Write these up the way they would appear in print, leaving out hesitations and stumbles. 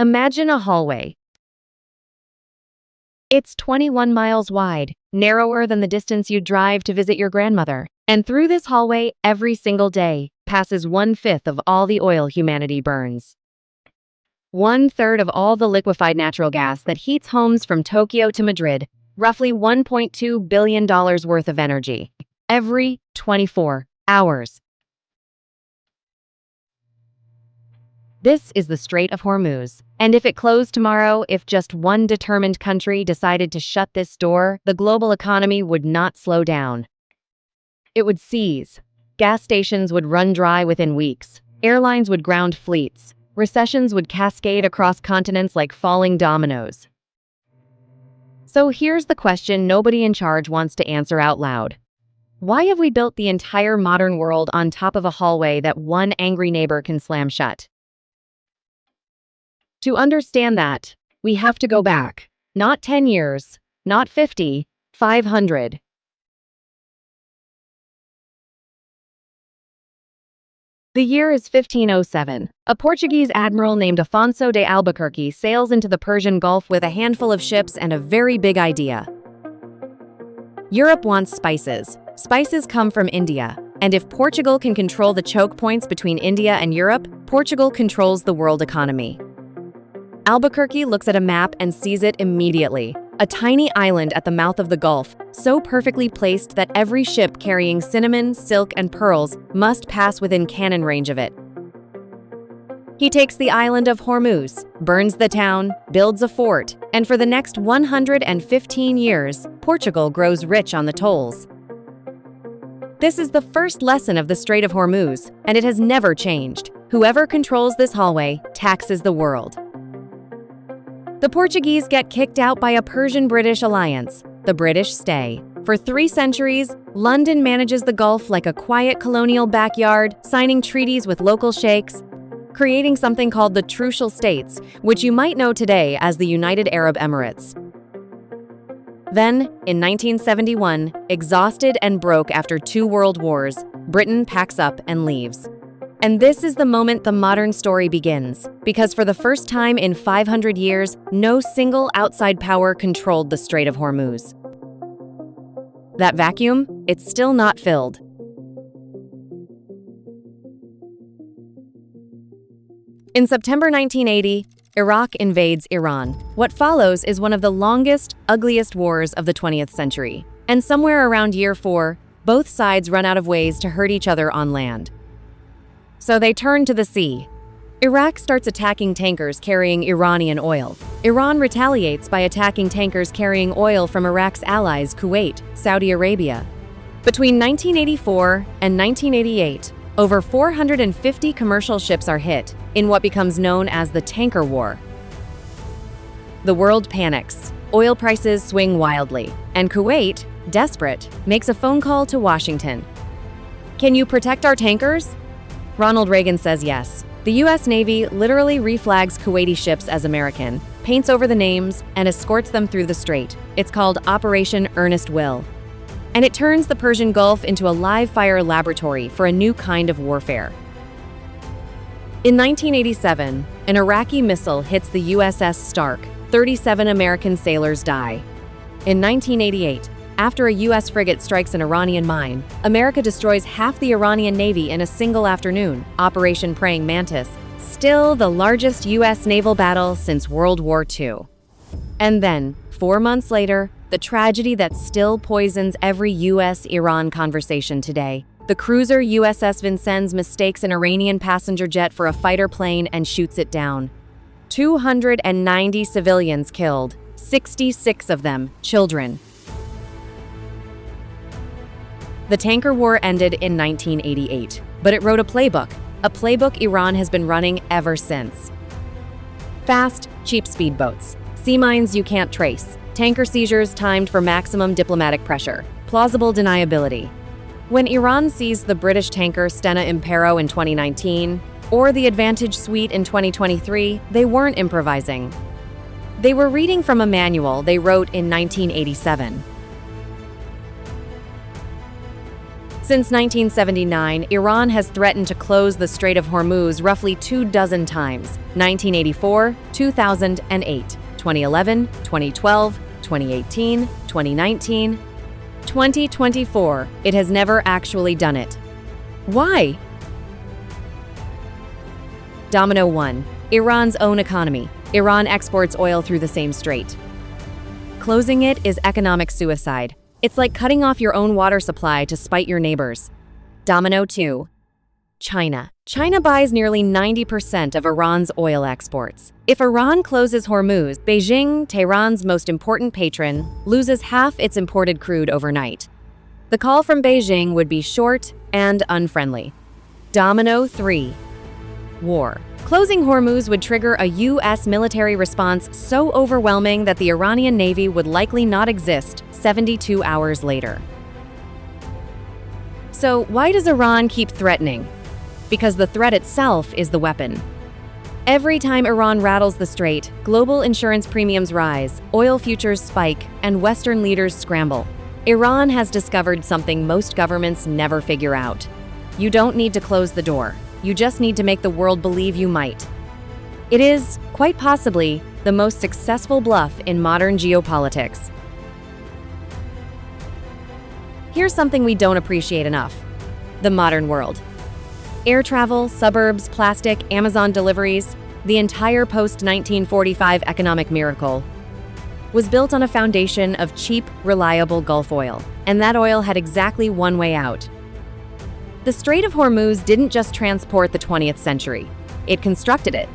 Imagine a hallway. It's 21 miles wide, narrower than the distance you'd drive to visit your grandmother. And through this hallway, every single day, passes 1/5 of all the oil humanity burns. 1/3 of all the liquefied natural gas that heats homes from Tokyo to Madrid, roughly $1.2 billion worth of energy, every 24 hours. This is the Strait of Hormuz, and if it closed tomorrow, if just one determined country decided to shut this door, the global economy would not slow down. It would seize. Gas stations would run dry within weeks. Airlines would ground fleets. Recessions would cascade across continents like falling dominoes. So here's the question nobody in charge wants to answer out loud. Why have we built the entire modern world on top of a hallway that one angry neighbor can slam shut? To understand that, we have to go back. Not 10 years, not 50, 500. The year is 1507. A Portuguese admiral named Afonso de Albuquerque sails into the Persian Gulf with a handful of ships and a very big idea. Europe wants spices. Spices come from India. And if Portugal can control the choke points between India and Europe, Portugal controls the world economy. Albuquerque looks at a map and sees it immediately. A tiny island at the mouth of the Gulf, so perfectly placed that every ship carrying cinnamon, silk, and pearls must pass within cannon range of it. He takes the island of Hormuz, burns the town, builds a fort, and for the next 115 years, Portugal grows rich on the tolls. This is the first lesson of the Strait of Hormuz, and it has never changed. Whoever controls this hallway taxes the world. The Portuguese get kicked out by a Persian-British alliance. The British stay. For 3 centuries, London manages the Gulf like a quiet colonial backyard, signing treaties with local sheikhs, creating something called the Trucial States, which you might know today as the United Arab Emirates. Then, in 1971, exhausted and broke after 2 world wars, Britain packs up and leaves. And this is the moment the modern story begins, because for the first time in 500 years, no single outside power controlled the Strait of Hormuz. That vacuum, it's still not filled. In September 1980, Iraq invades Iran. What follows is one of the longest, ugliest wars of the 20th century. And somewhere around year 4, both sides run out of ways to hurt each other on land. So they turn to the sea. Iraq starts attacking tankers carrying Iranian oil. Iran retaliates by attacking tankers carrying oil from Iraq's allies, Kuwait, Saudi Arabia. Between 1984 and 1988, over 450 commercial ships are hit in what becomes known as the tanker war. The world panics. Oil prices swing wildly, and Kuwait, desperate, makes a phone call to Washington. "Can you protect our tankers?" Ronald Reagan says yes. The U.S. Navy literally reflags Kuwaiti ships as American, paints over the names, and escorts them through the strait. It's called Operation Earnest Will. And it turns the Persian Gulf into a live-fire laboratory for a new kind of warfare. In 1987, an Iraqi missile hits the USS Stark. 37 American sailors die. In 1988, after a U.S. frigate strikes an Iranian mine, America destroys half the Iranian Navy in a single afternoon, Operation Praying Mantis, still the largest U.S. naval battle since World War II. And then, 4 months later, the tragedy that still poisons every U.S.-Iran conversation today. The cruiser USS Vincennes mistakes an Iranian passenger jet for a fighter plane and shoots it down. 290 civilians killed, 66 of them children. The tanker war ended in 1988, but it wrote a playbook Iran has been running ever since. Fast, cheap speedboats, sea mines you can't trace, tanker seizures timed for maximum diplomatic pressure, plausible deniability. When Iran seized the British tanker Stena Impero in 2019, or the Advantage Suite in 2023, they weren't improvising. They were reading from a manual they wrote in 1987. Since 1979, Iran has threatened to close the Strait of Hormuz roughly 24 times: 1984, 2008, 2011, 2012, 2018, 2019. 2024, it has never actually done it. Why? Domino 1. Iran's own economy. Iran exports oil through the same strait. Closing it is economic suicide. It's like cutting off your own water supply to spite your neighbors. Domino 2. China. China buys nearly 90% of Iran's oil exports. If Iran closes Hormuz, Beijing, Tehran's most important patron, loses half its imported crude overnight. The call from Beijing would be short and unfriendly. Domino 3. War. Closing Hormuz would trigger a U.S. military response so overwhelming that the Iranian Navy would likely not exist 72 hours later. So why does Iran keep threatening? Because the threat itself is the weapon. Every time Iran rattles the strait, global insurance premiums rise, oil futures spike, and Western leaders scramble. Iran has discovered something most governments never figure out. You don't need to close the door. You just need to make the world believe you might. It is, quite possibly, the most successful bluff in modern geopolitics. Here's something we don't appreciate enough: the modern world. Air travel, suburbs, plastic, Amazon deliveries, the entire post-1945 economic miracle was built on a foundation of cheap, reliable Gulf oil, and that oil had exactly one way out. The Strait of Hormuz didn't just transport the 20th century, it constructed it.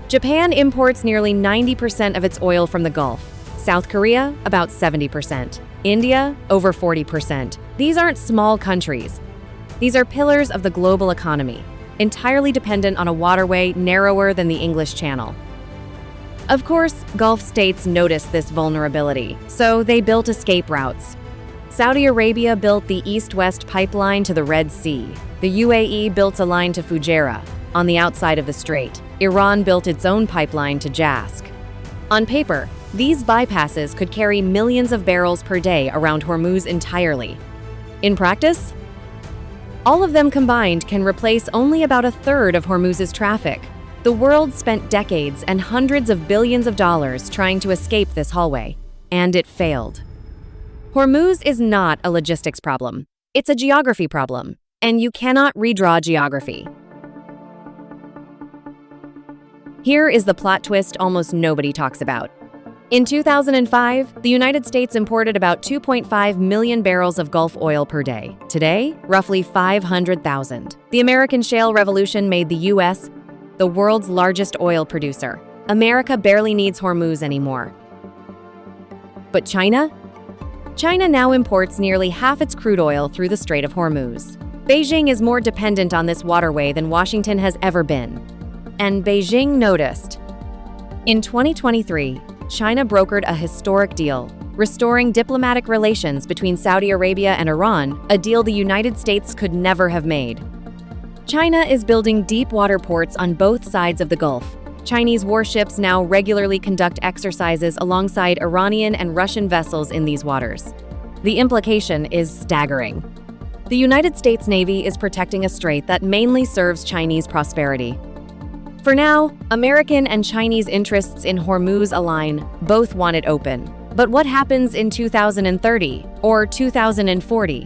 Japan imports nearly 90% of its oil from the Gulf, South Korea about 70%, India over 40%. These aren't small countries. These are pillars of the global economy, entirely dependent on a waterway narrower than the English Channel. Of course, Gulf states noticed this vulnerability, so they built escape routes. Saudi Arabia built the East-West pipeline to the Red Sea. The UAE built a line to Fujairah, on the outside of the strait. Iran built its own pipeline to Jask. On paper, these bypasses could carry millions of barrels per day around Hormuz entirely. In practice, all of them combined can replace only about a third of Hormuz's traffic. The world spent decades and hundreds of billions of dollars trying to escape this hallway, and it failed. Hormuz is not a logistics problem. It's a geography problem, and you cannot redraw geography. Here is the plot twist almost nobody talks about. In 2005, the United States imported about 2.5 million barrels of Gulf oil per day. Today, roughly 500,000. The American shale revolution made the U.S. the world's largest oil producer. America barely needs Hormuz anymore. But China? China now imports nearly half its crude oil through the Strait of Hormuz. Beijing is more dependent on this waterway than Washington has ever been. And Beijing noticed. In 2023, China brokered a historic deal, restoring diplomatic relations between Saudi Arabia and Iran, a deal the United States could never have made. China is building deep water ports on both sides of the Gulf. Chinese warships now regularly conduct exercises alongside Iranian and Russian vessels in these waters. The implication is staggering. The United States Navy is protecting a strait that mainly serves Chinese prosperity. For now, American and Chinese interests in Hormuz align. Both want it open. But what happens in 2030 or 2040?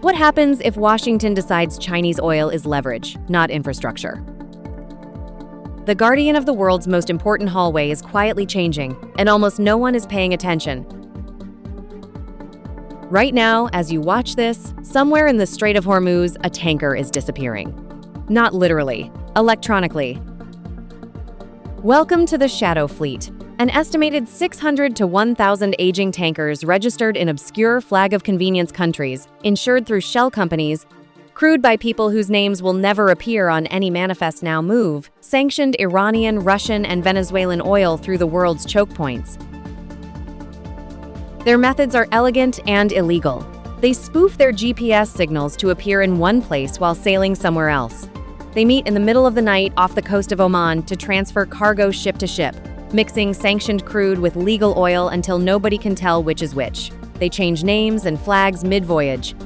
What happens if Washington decides Chinese oil is leverage, not infrastructure? The guardian of the world's most important hallway is quietly changing, and almost no one is paying attention. Right now, as you watch this, somewhere in the Strait of Hormuz, a tanker is disappearing. Not literally, electronically. Welcome to the Shadow Fleet, an estimated 600 to 1,000 aging tankers registered in obscure flag-of-convenience countries, insured through shell companies, crewed by people whose names will never appear on any manifest now move, sanctioned Iranian, Russian, and Venezuelan oil through the world's choke points. Their methods are elegant and illegal. They spoof their GPS signals to appear in one place while sailing somewhere else. They meet in the middle of the night off the coast of Oman to transfer cargo ship to ship, mixing sanctioned crude with legal oil until nobody can tell which is which. They change names and flags mid-voyage.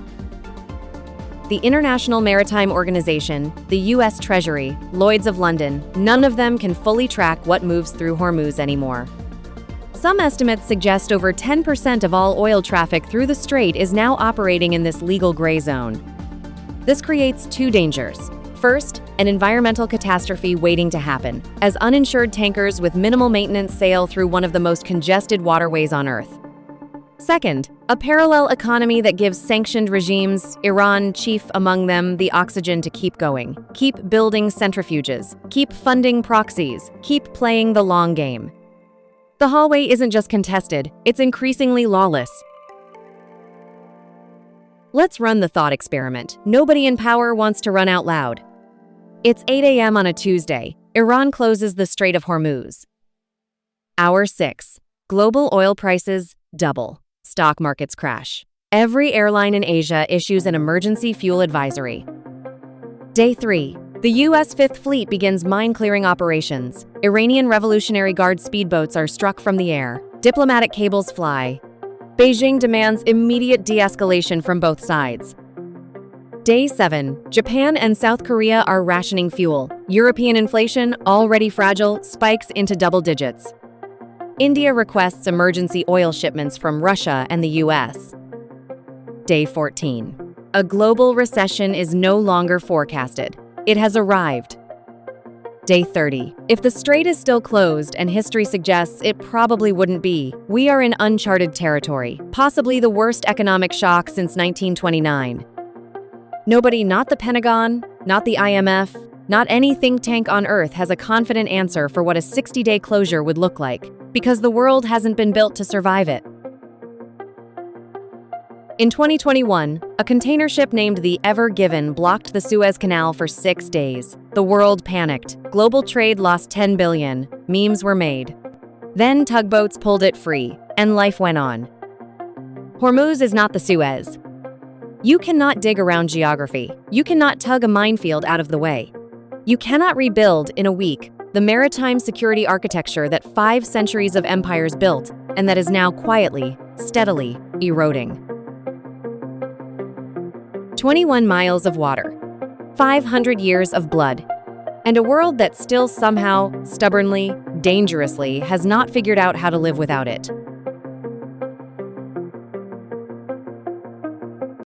the International Maritime Organization, the US Treasury, Lloyd's of London, none of them can fully track what moves through Hormuz anymore. Some estimates suggest over 10% of all oil traffic through the strait is now operating in this legal gray zone. This creates two dangers. First, an environmental catastrophe waiting to happen, as uninsured tankers with minimal maintenance sail through one of the most congested waterways on Earth. Second, a parallel economy that gives sanctioned regimes, Iran chief among them, the oxygen to keep going, keep building centrifuges, keep funding proxies, keep playing the long game. The hallway isn't just contested, it's increasingly lawless. Let's run the thought experiment. Nobody in power wants to run out loud. It's 8 a.m. on a Tuesday. Iran closes the Strait of Hormuz. Hour 6. Global oil prices double. Stock markets crash. Every airline in Asia issues an emergency fuel advisory. Day 3. The U.S. Fifth Fleet begins mine-clearing operations. Iranian Revolutionary Guard speedboats are struck from the air. Diplomatic cables fly. Beijing demands immediate de-escalation from both sides. Day 7. Japan and South Korea are rationing fuel. European inflation, already fragile, spikes into double digits. India requests emergency oil shipments from Russia and the U.S. Day 14. A global recession is no longer forecasted. It has arrived. Day 30. If the strait is still closed, and history suggests it probably wouldn't be, we are in uncharted territory, possibly the worst economic shock since 1929. Nobody, not the Pentagon, not the IMF, not any think tank on Earth has a confident answer for what a 60-day closure would look like, because the world hasn't been built to survive it. In 2021, a container ship named the Ever Given blocked the Suez Canal for 6 days. The world panicked. Global trade lost $10 billion. Memes were made. Then tugboats pulled it free, and life went on. Hormuz is not the Suez. You cannot dig around geography. You cannot tug a minefield out of the way. You cannot rebuild, in a week, the maritime security architecture that 5 centuries of empires built, and that is now quietly, steadily, eroding. 21 miles of water, 500 years of blood, and a world that still somehow, stubbornly, dangerously has not figured out how to live without it.